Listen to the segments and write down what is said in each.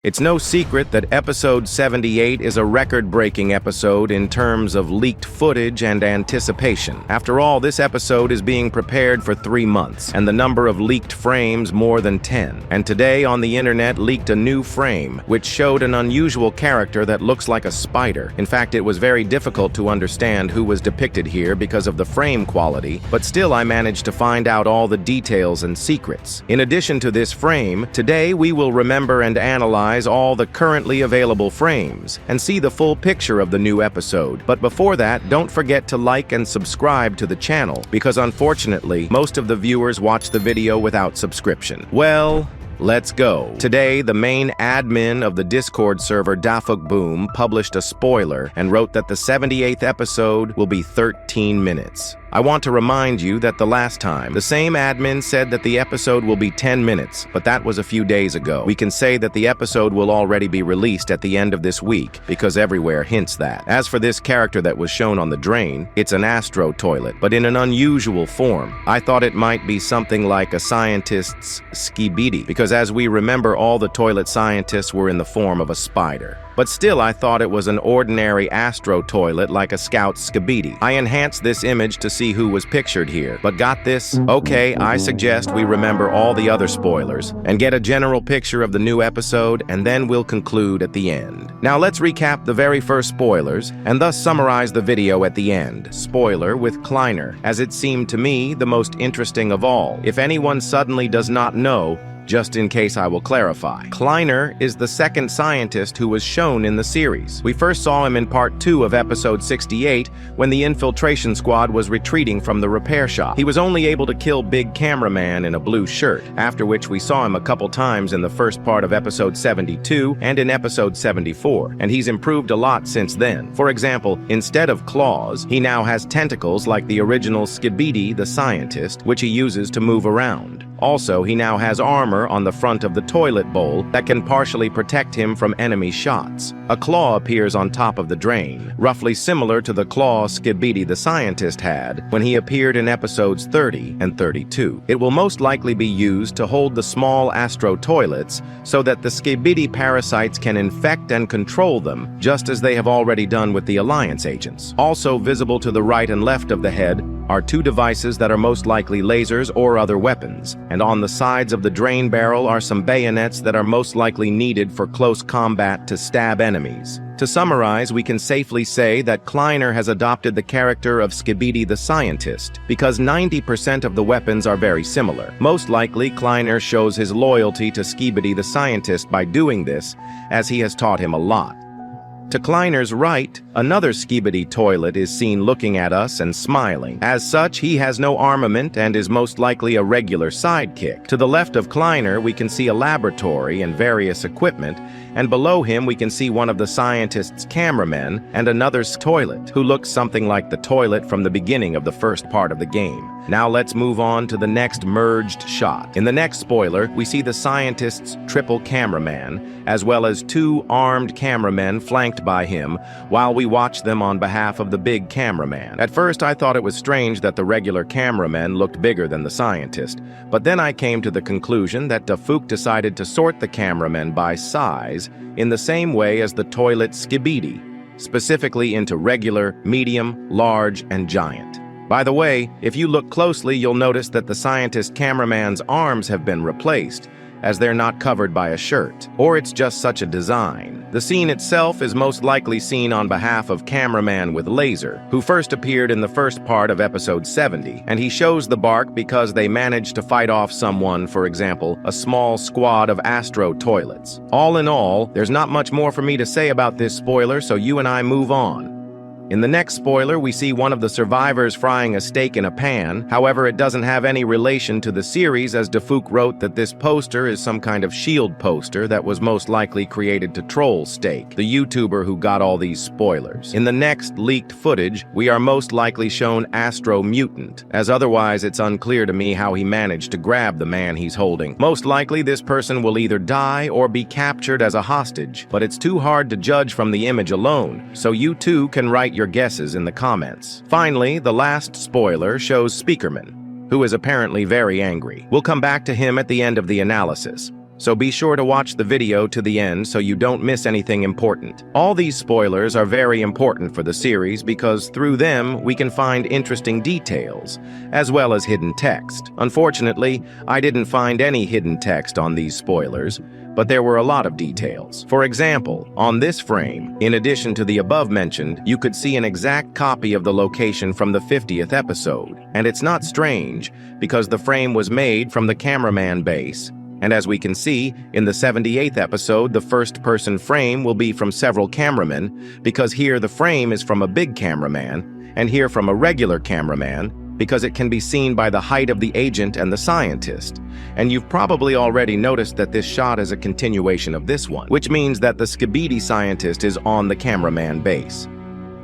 It's no secret that episode 78 is a record-breaking episode in terms of leaked footage and anticipation. After all, this episode is being prepared for 3 months, and the number of leaked frames more than 10. And today on the internet leaked a new frame, which showed an unusual character that looks like a spider. In fact, it was very difficult to understand who was depicted here because of the frame quality, but still I managed to find out all the details and secrets. In addition to this frame, today we will remember and analyze all the currently available frames and see the full picture of the new episode. But before that, don't forget to like and subscribe to the channel, because unfortunately, most of the viewers watch the video without subscription. Well, let's go. Today, the main admin of the Discord server Dafuk Boom published a spoiler and wrote that the 78th episode will be 13 minutes. I want to remind you that the last time, the same admin said that the episode will be 10 minutes, but that was a few days ago. We can say that the episode will already be released at the end of this week, because everywhere hints that. As for this character that was shown on the drain, it's an Astro toilet, but in an unusual form. I thought it might be something like a scientist's skibidi, because as we remember, all the toilet scientists were in the form of a spider. But still, I thought it was an ordinary Astro toilet like a scout's skibidi. I enhanced this image to see who was pictured here, but got this? Okay, I suggest we remember all the other spoilers and get a general picture of the new episode, and then we'll conclude at the end. Now let's recap the very first spoilers and thus summarize the video at the end. Spoiler with Kleiner, as it seemed to me the most interesting of all. If anyone suddenly does not know, just in case I will clarify. Kleiner is the second scientist who was shown in the series. We first saw him in part 2 of episode 68 when the infiltration squad was retreating from the repair shop. He was only able to kill Big Cameraman in a blue shirt, after which we saw him a couple times in the first part of episode 72 and in episode 74, and he's improved a lot since then. For example, instead of claws, he now has tentacles like the original Skibidi the scientist, which he uses to move around. Also, he now has armor on the front of the toilet bowl that can partially protect him from enemy shots. A claw appears on top of the drain, roughly similar to the claw Skibidi the scientist had when he appeared in episodes 30 and 32. It will most likely be used to hold the small Astro toilets so that the Skibidi parasites can infect and control them, just as they have already done with the Alliance agents. Also visible to the right and left of the head are 2 devices that are most likely lasers or other weapons, and on the sides of the drain barrel are some bayonets that are most likely needed for close combat to stab enemies. To summarize, we can safely say that Kleiner has adopted the character of Skibidi the scientist, because 90% of the weapons are very similar. Most likely, Kleiner shows his loyalty to Skibidi the scientist by doing this, as he has taught him a lot. To Kleiner's right, another Skibidi toilet is seen looking at us and smiling. As such, he has no armament and is most likely a regular sidekick. To the left of Kleiner, we can see a laboratory and various equipment, and below him we can see one of the scientist's cameramen and another's toilet, who looks something like the toilet from the beginning of the first part of the game. Now let's move on to the next merged shot. In the next spoiler, we see the scientist's triple cameraman, as well as 2 armed cameramen flanked by him, while we watch them on behalf of the big cameraman. At first, I thought it was strange that the regular cameraman looked bigger than the scientist, but then I came to the conclusion that Dafuk decided to sort the cameramen by size in the same way as the toilet Skibidi, specifically into regular, medium, large, and giant. By the way, if you look closely, you'll notice that the scientist cameraman's arms have been replaced, as they're not covered by a shirt, or it's just such a design. The scene itself is most likely seen on behalf of Cameraman with Laser, who first appeared in the first part of episode 70, and he shows the bark because they managed to fight off someone, for example, a small squad of Astro toilets. All in all, there's not much more for me to say about this spoiler, so you and I move on. In the next spoiler, we see one of the survivors frying a steak in a pan. However, it doesn't have any relation to the series, as Dafuk wrote that this poster is some kind of shield poster that was most likely created to troll Steak, the YouTuber who got all these spoilers. In the next leaked footage, we are most likely shown Astro Mutant, as otherwise it's unclear to me how he managed to grab the man he's holding. Most likely this person will either die or be captured as a hostage, but it's too hard to judge from the image alone, so you too can write your guesses in the comments. Finally, the last spoiler shows Speakerman, who is apparently very angry. We'll come back to him at the end of the analysis. so be sure to watch the video to the end so you don't miss anything important. All these spoilers are very important for the series because through them we can find interesting details, as well as hidden text. Unfortunately, I didn't find any hidden text on these spoilers, but there were a lot of details. For example, on this frame, in addition to the above-mentioned, you could see an exact copy of the location from the 50th episode. And it's not strange, because the frame was made from the Cameraman base. And as we can see, in the 78th episode, the first-person frame will be from several cameramen, because here the frame is from a big cameraman, and here from a regular cameraman, because it can be seen by the height of the agent and the scientist. And you've probably already noticed that this shot is a continuation of this one, which means that the Skibidi scientist is on the cameraman base.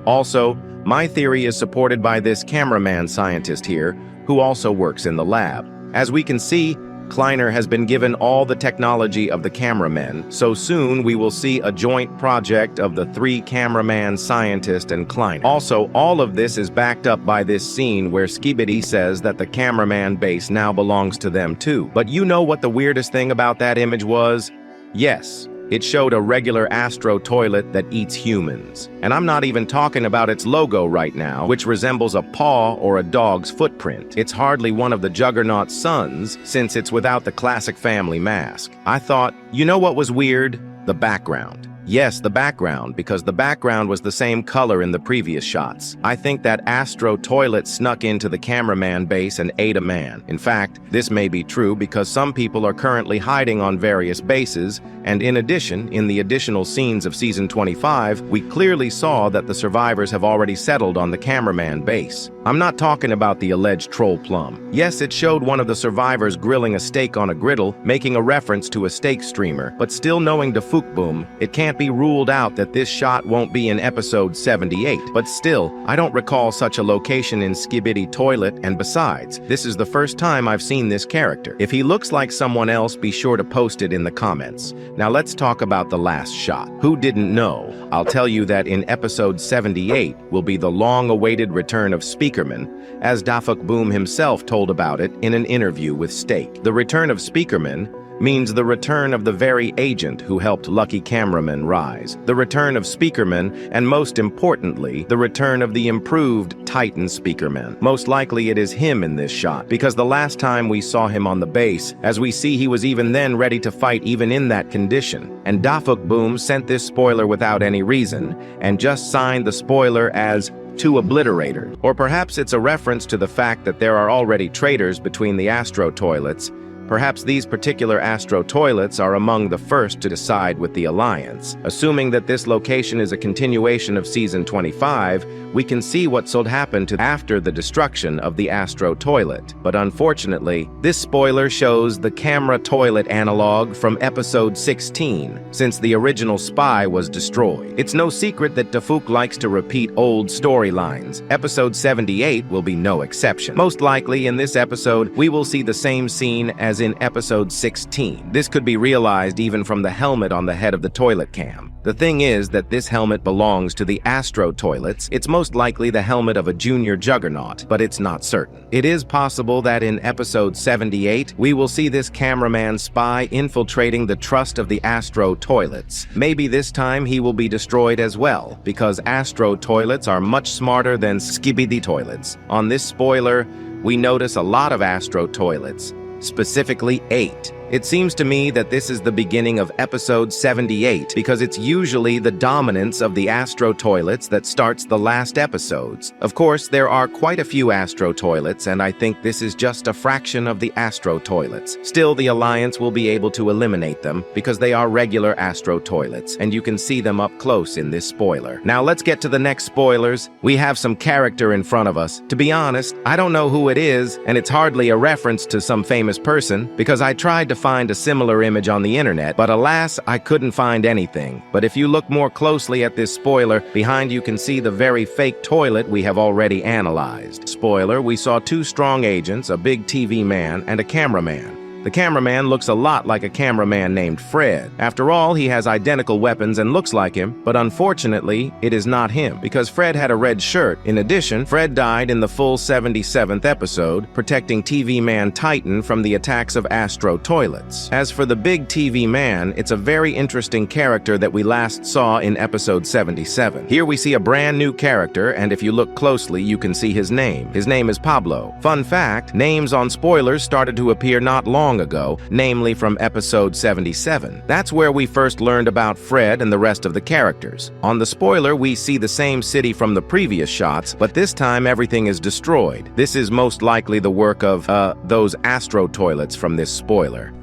Also, my theory is supported by this cameraman scientist here, who also works in the lab. As we can see, Kleiner has been given all the technology of the cameramen, so soon we will see a joint project of the three cameraman scientist and Kleiner. Also, all of this is backed up by this scene where Skibidi says that the cameraman base now belongs to them too. But you know what the weirdest thing about that image was? Yes. It showed a regular Astro toilet that eats humans. And I'm not even talking about its logo right now, which resembles a paw or a dog's footprint. It's hardly one of the Juggernaut's sons, since it's without the classic family mask. I thought, you know what was weird? The background. Yes, the background, because the background was the same color in the previous shots. I think that Astro toilet snuck into the cameraman base and ate a man. In fact, this may be true because some people are currently hiding on various bases, and in addition, in the additional scenes of Season 25, we clearly saw that the survivors have already settled on the cameraman base. I'm not talking about the alleged troll plum. Yes, it showed one of the survivors grilling a steak on a griddle, making a reference to a steak streamer, but still knowing Boom, it can't be ruled out that this shot won't be in episode 78. But still, I don't recall such a location in Skibidi toilet, and besides, this is the first time I've seen this character. If he looks like someone else, be sure to post it in the comments. Now let's talk about the last shot. Who didn't know? I'll tell you that in episode 78 will be the long-awaited return of Speakerman, as Boom himself told about it in an interview with Steak. The return of Speakerman means the return of the very agent who helped Lucky Cameraman rise, the return of Speakerman, and most importantly, the return of the improved Titan Speakerman. Most likely it is him in this shot, because the last time we saw him on the base, as we see he was even then ready to fight even in that condition. And Boom sent this spoiler without any reason, and just signed the spoiler as to Obliterator. Or perhaps it's a reference to the fact that there are already traitors between the Astro toilets. Perhaps these particular Astro toilets are among the first to decide with the Alliance. Assuming that this location is a continuation of Season 25, we can see what should happen to after the destruction of the Astro toilet. But unfortunately, this spoiler shows the camera toilet analog from episode 16, since the original spy was destroyed. It's no secret that Tafuk likes to repeat old storylines. Episode 78 will be no exception. Most likely in this episode, we will see the same scene as in episode 16. This could be realized even from the helmet on the head of the toilet cam. The thing is that this helmet belongs to the Astro toilets. It's most likely the helmet of a junior Juggernaut, but it's not certain. It is possible that in episode 78, we will see this cameraman spy infiltrating the trust of the Astro toilets. Maybe this time he will be destroyed as well, because Astro toilets are much smarter than Skibidi toilets. On this spoiler, we notice a lot of Astro toilets, specifically 8. It seems to me that this is the beginning of episode 78 because it's usually the dominance of the Astro toilets that starts the last episodes. Of course, there are quite a few Astro toilets, and I think this is just a fraction of the Astro toilets. Still, the Alliance will be able to eliminate them because they are regular Astro toilets, and you can see them up close in this spoiler. Now let's get to the next spoilers. We have some character in front of us. To be honest, I don't know who it is, and it's hardly a reference to some famous person because I tried to find a similar image on the internet, but alas, I couldn't find anything. But if you look more closely at this spoiler, behind you can see the very fake toilet we have already analyzed. Spoiler, we saw 2 strong agents, a big TV man, and a cameraman. The cameraman looks a lot like a cameraman named Fred. After all, he has identical weapons and looks like him, but unfortunately, it is not him, because Fred had a red shirt. In addition, Fred died in the full 77th episode, protecting TV Man Titan from the attacks of Astro toilets. As for the big TV man, it's a very interesting character that we last saw in episode 77. Here we see a brand new character, and if you look closely, you can see his name. His name is Pablo. Fun fact, names on spoilers started to appear not long ago, namely from episode 77. That's where we first learned about Fred and the rest of the characters. On the spoiler, we see the same city from the previous shots, but this time everything is destroyed. This is most likely the work of, those Astro toilets from this spoiler.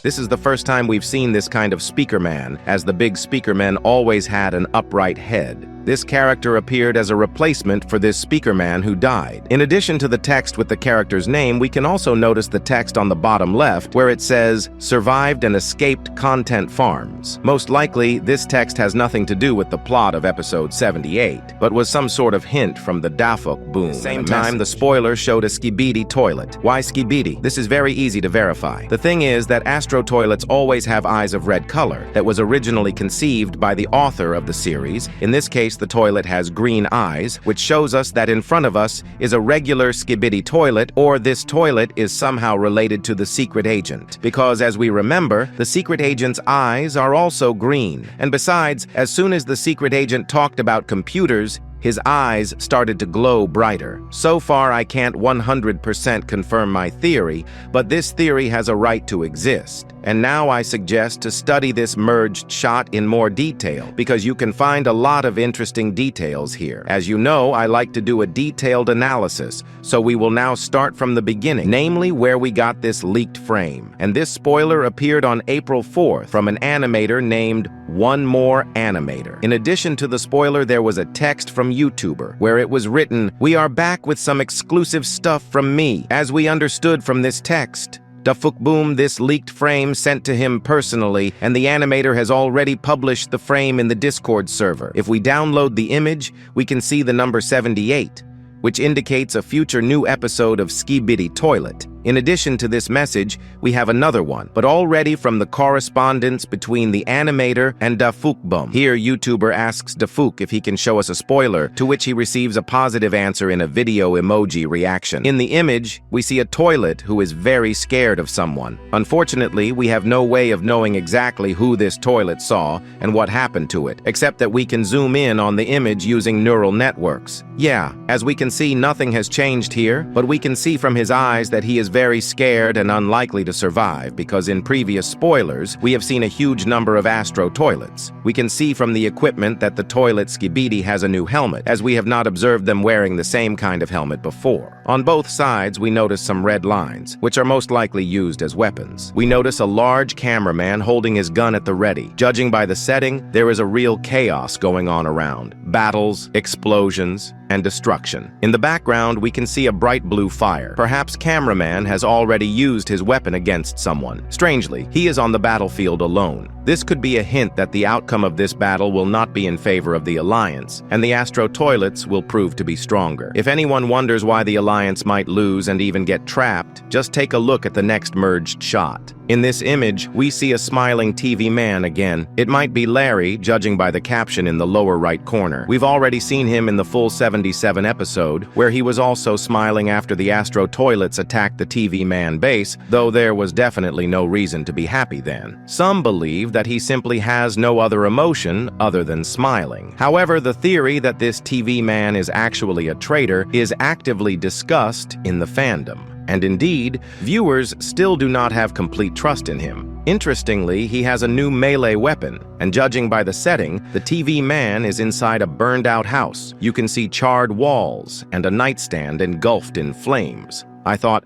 This is the first time we've seen this kind of speaker man, as the big speaker men always had an upright head. This character appeared as a replacement for this speaker man who died. In addition to the text with the character's name, we can also notice the text on the bottom left where it says, "Survived and escaped content farms." Most likely, this text has nothing to do with the plot of episode 78, but was some sort of hint from the Dafuk boom. At the same time, the spoiler showed a skibidi toilet. Why skibidi? This is very easy to verify. The thing is that Astro toilets always have eyes of red color that was originally conceived by the author of the series. In this case, the toilet has green eyes, which shows us that in front of us is a regular skibidi toilet, or this toilet is somehow related to the secret agent. Because as we remember, the secret agent's eyes are also green. And besides, as soon as the secret agent talked about computers, his eyes started to glow brighter. So far, I can't 100% confirm my theory, but this theory has a right to exist. And now I suggest to study this merged shot in more detail, because you can find a lot of interesting details here. As you know, I like to do a detailed analysis, so we will now start from the beginning, namely where we got this leaked frame. And this spoiler appeared on April 4th from an animator named One More Animator. In addition to the spoiler, there was a text from YouTuber where it was written, "We are back with some exclusive stuff from me." As we understood from this text, Dafuk Boom this leaked frame sent to him personally, and the animator has already published the frame in the Discord server. If we download the image, we can see the number 78, which indicates a future new episode of Skibidi Toilet. In addition to this message, we have another one, but already from the correspondence between the animator and Dafuk Boom. Here, YouTuber asks Dafuk if he can show us a spoiler, to which he receives a positive answer in a video emoji reaction. In the image, we see a toilet who is very scared of someone. Unfortunately, we have no way of knowing exactly who this toilet saw and what happened to it, except that we can zoom in on the image using neural networks. Yeah, as we can see, nothing has changed here, but we can see from his eyes that he is very scared and unlikely to survive, because in previous spoilers, we have seen a huge number of Astro toilets. We can see from the equipment that the toilet Skibidi has a new helmet, as we have not observed them wearing the same kind of helmet before. On both sides, we notice some red lines, which are most likely used as weapons. We notice a large cameraman holding his gun at the ready. Judging by the setting, there is a real chaos going on around. Battles, explosions, and destruction. In the background, we can see a bright blue fire. Perhaps Cameraman has already used his weapon against someone. Strangely, he is on the battlefield alone. This could be a hint that the outcome of this battle will not be in favor of the Alliance, and the Astro toilets will prove to be stronger. If anyone wonders why the Alliance might lose and even get trapped, just take a look at the next merged shot. In this image, we see a smiling TV man again. It might be Larry, judging by the caption in the lower right corner. We've already seen him in the full 77 episode, where he was also smiling after the Astro toilets attacked the TV man base, though there was definitely no reason to be happy then. Some believe that he simply has no other emotion other than smiling. However, the theory that this TV man is actually a traitor is actively discussed in the fandom. And indeed, viewers still do not have complete trust in him. Interestingly, he has a new melee weapon, and judging by the setting, the TV man is inside a burned-out house. You can see charred walls and a nightstand engulfed in flames. I thought,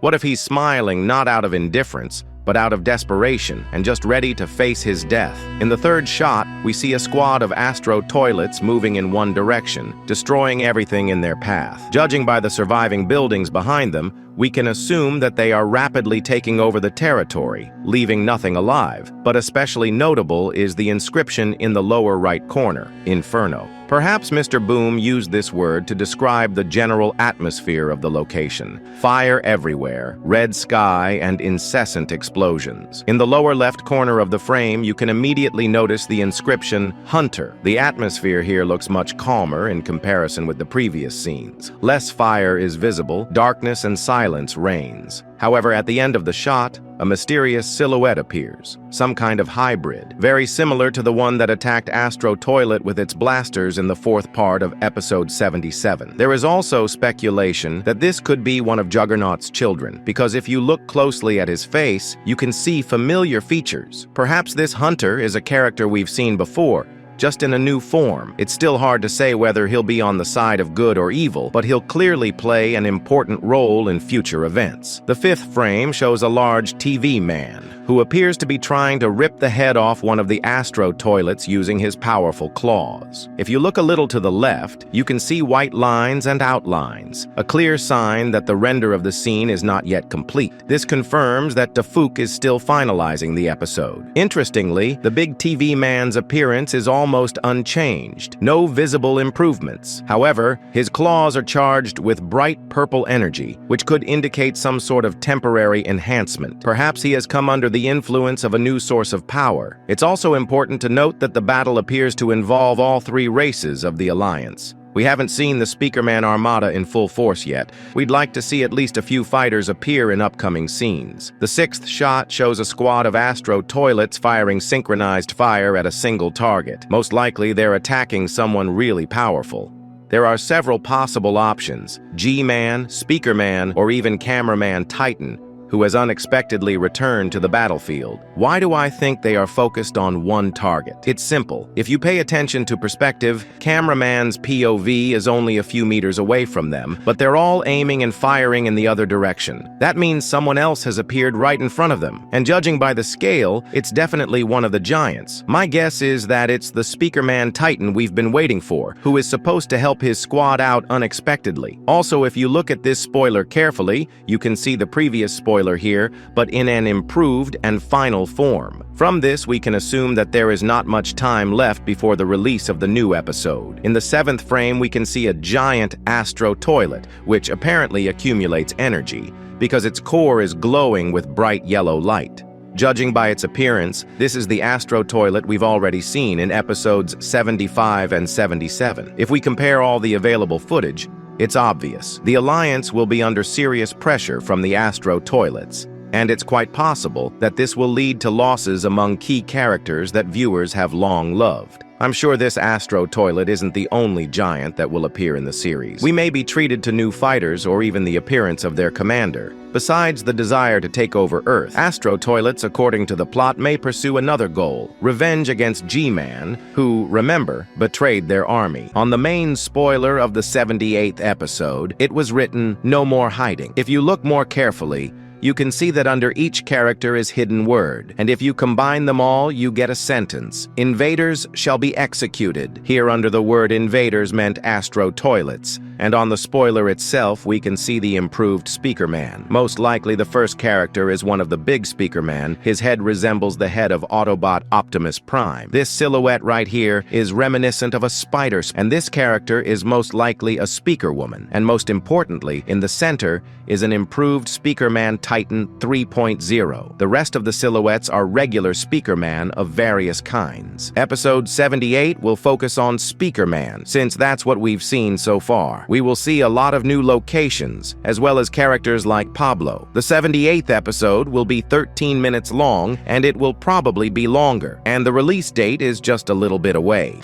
what if he's smiling not out of indifference, but out of desperation and just ready to face his death? In the third shot, we see a squad of Astro toilets moving in one direction, destroying everything in their path. Judging by the surviving buildings behind them, we can assume that they are rapidly taking over the territory, leaving nothing alive. But especially notable is the inscription in the lower right corner, Inferno. Perhaps Mr. Boom used this word to describe the general atmosphere of the location. Fire everywhere, red sky, and incessant explosions. In the lower left corner of the frame, you can immediately notice the inscription, Hunter. The atmosphere here looks much calmer in comparison with the previous scenes. Less fire is visible, darkness and silence reigns. However, at the end of the shot, a mysterious silhouette appears, some kind of hybrid, very similar to the one that attacked Astro Toilet with its blasters in the fourth part of episode 77. There is also speculation that this could be one of Juggernaut's children, because if you look closely at his face, you can see familiar features. Perhaps this Hunter is a character we've seen before, just in a new form. It's still hard to say whether he'll be on the side of good or evil, but he'll clearly play an important role in future events. The fifth frame shows a large TV man, who appears to be trying to rip the head off one of the Astro toilets using his powerful claws. If you look a little to the left, you can see white lines and outlines, a clear sign that the render of the scene is not yet complete. This confirms that Tafuk is still finalizing the episode. Interestingly, the big TV man's appearance is almost unchanged, no visible improvements. However, his claws are charged with bright purple energy, which could indicate some sort of temporary enhancement. Perhaps he has come under the influence of a new source of power. It's also important to note that the battle appears to involve all three races of the Alliance. We haven't seen the Speakerman Armada in full force yet. We'd like to see at least a few fighters appear in upcoming scenes. The sixth shot shows a squad of Astro toilets firing synchronized fire at a single target. Most likely they're attacking someone really powerful. There are several possible options: G-Man, Speakerman, or even Cameraman Titan, who has unexpectedly returned to the battlefield. Why do I think they are focused on one target? It's simple. If you pay attention to perspective, Cameraman's POV is only a few meters away from them, but they're all aiming and firing in the other direction. That means someone else has appeared right in front of them. And judging by the scale, it's definitely one of the giants. My guess is that it's the Speakerman Titan we've been waiting for, who is supposed to help his squad out unexpectedly. Also, if you look at this spoiler carefully, you can see the previous spoiler here, but in an improved and final form. From this, we can assume that there is not much time left before the release of the new episode. In the seventh frame, we can see a giant Astro toilet, which apparently accumulates energy, because its core is glowing with bright yellow light. Judging by its appearance, this is the Astro toilet we've already seen in episodes 75 and 77. If we compare all the available footage, it's obvious. The Alliance will be under serious pressure from the Astro toilets, and it's quite possible that this will lead to losses among key characters that viewers have long loved. I'm sure this Astro toilet isn't the only giant that will appear in the series. We may be treated to new fighters or even the appearance of their commander. Besides the desire to take over Earth, Astro toilets, according to the plot, may pursue another goal: revenge against G-Man, who, remember, betrayed their army. On the main spoiler of the 78th episode, it was written, "No more hiding." If you look more carefully, you can see that under each character is hidden word, and if you combine them all, you get a sentence: invaders shall be executed. Here under the word invaders meant Astro toilets, and on the spoiler itself we can see the improved Speakerman. Most likely the first character is one of the big Speakerman. His head resembles the head of Autobot Optimus Prime. This silhouette right here is reminiscent of a spider, and this character is most likely a Speaker Woman. And most importantly, in the center is an improved Speakerman Titan 3.0. The rest of the silhouettes are regular Speakerman of various kinds. Episode 78 will focus on Speakerman, since that's what we've seen so far. We will see a lot of new locations, as well as characters like Pablo. The 78th episode will be 13 minutes long, and it will probably be longer, and the release date is just a little bit away.